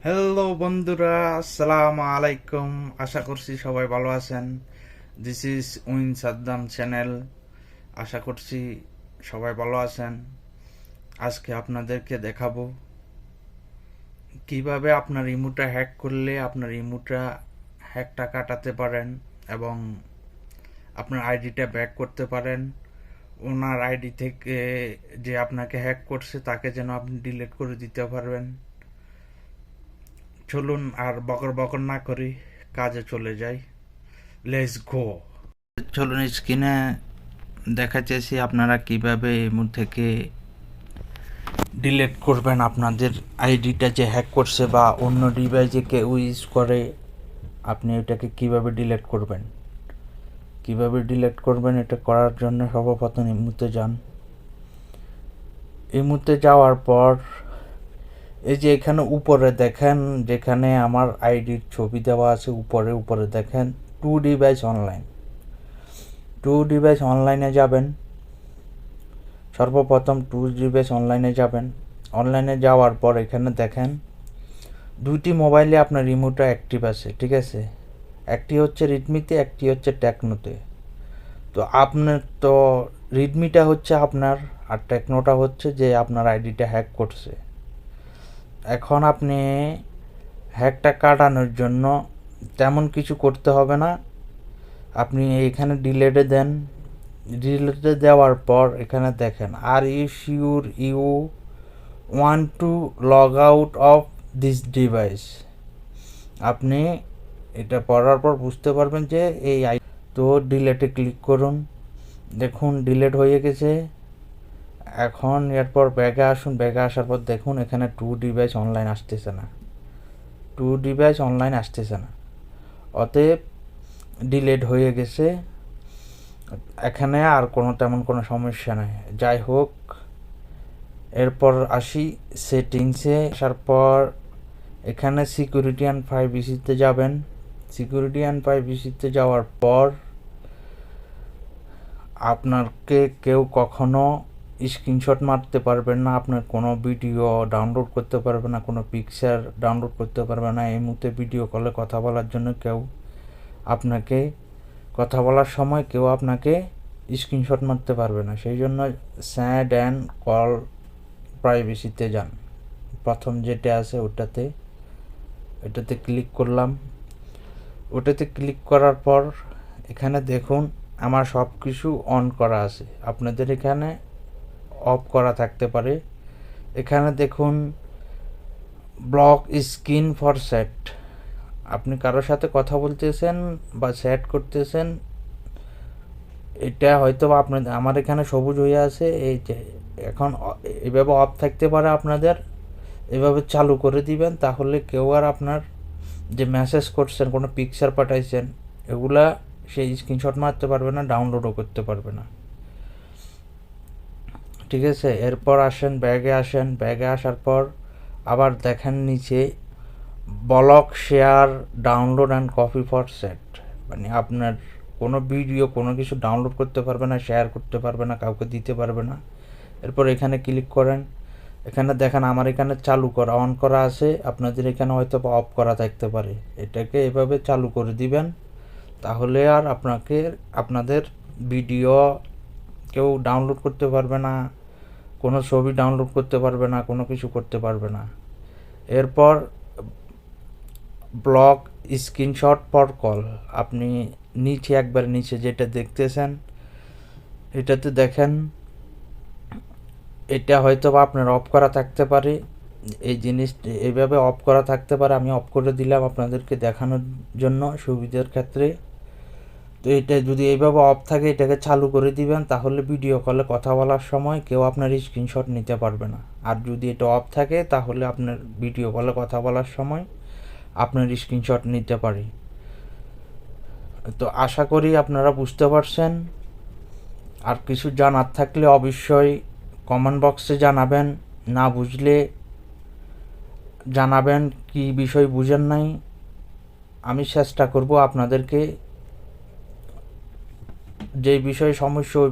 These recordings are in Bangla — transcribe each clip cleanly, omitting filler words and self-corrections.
হ্যালো বন্ধুরা, আসসালামু আলাইকুম। আশা করছি সবাই ভালো আছেন। This is win Saddam channel. আশা করছি সবাই ভালো আছেন। আজকে আপনাদেরকে দেখাবো কিভাবে আপনার ইমোটা হ্যাক করলে আপনার ইমোটা হ্যাকটা কাটাতে পারেন এবং আপনার আইডিটা ব্যাক করতে পারেন। ওনার আইডি থেকে যে আপনাকে হ্যাক করছে তাকে যেন আপনি ডিলিট করে দিতে পারবেন। চলুন আর বকর বকর না করি, কাজে চলে যাই। Let's go. চলুন স্ক্রিনে দেখাচ্ছি আপনারা কিভাবে ইমো থেকে ডিলিট করবেন আপনাদের আইডিটা যে হ্যাক করছে বা অন্য ডিভাইসে কেউ ইউজ করে। আপনি এটাকে কিভাবে ডিলিট করবেন, এটা করার জন্য সর্বপ্রথম ইমোতে যান। ইমোতে যাওয়ার পর এই যে এখানে উপরে দেখেন, যেখানে আমার আইডির ছবি দেওয়া আছে, উপরে দেখেন টু ডিভাইস অনলাইনে যাবেন। সর্বপ্রথম টু ডিভাইস অনলাইনে যাবেন। অনলাইনে যাওয়ার পর এখানে দেখেন দুইটি মোবাইলে আপনার রিমোটটা অ্যাক্টিভ আছে, ঠিক আছে। একটি হচ্ছে রিডমিতে, একটি হচ্ছে টেকনোতে। তো আপনার তো রিডমিটা হচ্ছে আপনার, আর টেকনোটা হচ্ছে যে আপনার আইডিটা হ্যাক করছে। এখন আপনি হ্যাকটা কাটানোর জন্য তেমন কিছু করতে হবে না। আপনি এখানে ডিলেটে দেন। ডিলেটে দেওয়ার পর এখানে দেখেন, are you sure you want to log out of this device. আপনি এটা পড়ার পর বুঝতে পারবেন যে এই তো ডিলেটে ক্লিক করুন। দেখুন ডিলেট হয়ে গেছে। এখন এরপর ব্যাগে আসুন। ব্যাগে আসার পর দেখুন এখানে টু ডিভাইস অনলাইন আসতেছে না। অতএব ডিলেট হয়ে গেছে। এখানে আর তেমন কোনো সমস্যা নেই। যাই হোক, এরপর আসি সেটিংসে। আসার পর এখানে সিকিউরিটি অ্যান্ড প্রাইভেসিতে যাবেন। সিকিউরিটি অ্যান্ড প্রাইভেসিতে যাওয়ার পর আপনাকে কেউ কখনো স্ক্রিনশট মারতে পারবেন না, আপনার কোনো ভিডিও ডাউনলোড করতে পারবে না, কোনো পিকচার ডাউনলোড করতে পারবে না। এই মুহূর্তে ভিডিও কলে কথা বলার জন্য আপনাকে কথা বলার সময় কেউ আপনাকে স্ক্রিনশট মারতে পারবে না। সেই জন্য স্যাড অ্যান্ড কল প্রাইভেসিতে যান। প্রথম যেটা আছে ওটাতে ক্লিক করলাম। ওটাতে ক্লিক করার পর এখানে দেখুন আমার সব কিছু অন করা আছে, আপনাদের এখানে অফ করা থাকতে পারে। এখানে দেখুন ব্লক স্ক্রিন ফর চ্যাট। আপনি কারোর সাথে কথা বলতেছেন বা চ্যাট করতেছেন, এটা হয়তো আমার এখানে সবুজ হয়ে আছে, এই যে এখন এভাবে অফ থাকতে পারে। আপনাদের এভাবে চালু করে দিবেন, তাহলে কেউ আর আপনার যে মেসেজ করছেন, কোনো পিকচার পাঠাইছেন, এগুলা সেই স্ক্রিনশট মারতে পারবে না, ডাউনলোডও করতে পারবে না, ঠিক আছে। এরপর ব্যাগে আসার পর আবার দেখেন নিচে block share download and copy for set. মানে আপনার কোনো ভিডিও কোনো কিছু ডাউনলোড করতে পারবে না, শেয়ার করতে পারবে না, কাউকে দিতে পারবে না। এরপর এখানে ক্লিক করেন। এখানে দেখেন আমার এখানে চালু করা অন করা আছে, আপনাদের এখানে হয়তো অফ করা থাকতে পারে। এটাকে এভাবে চালু করে দিবেন, তাহলে আর আপনাদের ভিডিও কেউ ডাউনলোড করতে পারবে না, কোনো ছবি ডাউনলোড করতে পারবে না, কোনো কিছু করতে পারবে না। এরপর ব্লক স্ক্রিনশট ফর কল। আপনি একবার নিচে যেটা দেখতেছেন, এটাতে দেখেন এটা হয়তো বা আপনার অফ করা থাকতে পারে। এই জিনিসটা এইভাবে অফ করা থাকতে পারে, আমি অফ করে দিলাম আপনাদেরকে দেখানোর জন্য সুবিধার ক্ষেত্রে। তো এটা যদি এইভাবে অফ থাকে, এটাকে চালু করে দিবেন, তাহলে ভিডিও কলে কথা বলার সময় কেউ আপনার স্ক্রিনশট নিতে পারবে না। আর যদি এটা অফ থাকে, তাহলে আপনার ভিডিও কলে কথা বলার সময় আপনার স্ক্রিনশট নিতে পারি। তো আশা করি আপনারা বুঝতে পারছেন। আর কিছু জানার থাকলে অবশ্যই কমেন্ট বক্সে জানাবেন। না বুঝলে জানাবেন কি বিষয় বুঝেন নাই, আমি চেষ্টা করব আপনাদেরকে যে বিষয়ে সমস্যা ওই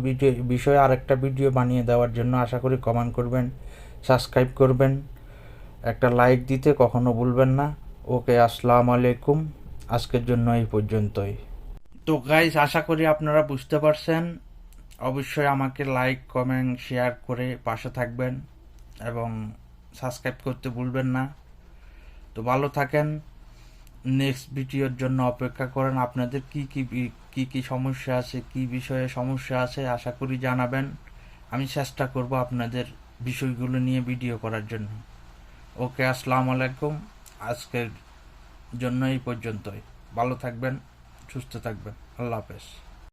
বিষয়ে আরেকটা ভিডিও বানিয়ে দেওয়ার জন্য। আশা করি কমেন্ট করবেন, সাবস্ক্রাইব করবেন একটা লাইক দিতে কখনো ভুলবেন না। ওকে, আসসালামু আলাইকুম। আজকের জন্য এই পর্যন্তই। তো গাইস, আশা করি আপনারা বুঝতে পারছেন। অবশ্যই আমাকে লাইক, কমেন্ট, শেয়ার করে পাশে থাকবেন এবং সাবস্ক্রাইব করতে ভুলবেন না। তো ভালো থাকেন। নেক্সট ভিডিওর জন্য অপেক্ষা করেন। আপনাদের কি সমস্যা আছে, কি বিষয়ে সমস্যা আছে আশা করি জানাবেন। আমি চেষ্টা করব আপনাদের বিষয়গুলো নিয়ে ভিডিও করার জন্য। ওকে, আসসালামু আলাইকুম। আজকের জন্য এই পর্যন্তই। ভালো থাকবেন, সুস্থ থাকবেন। আল্লাহ হাফেজ।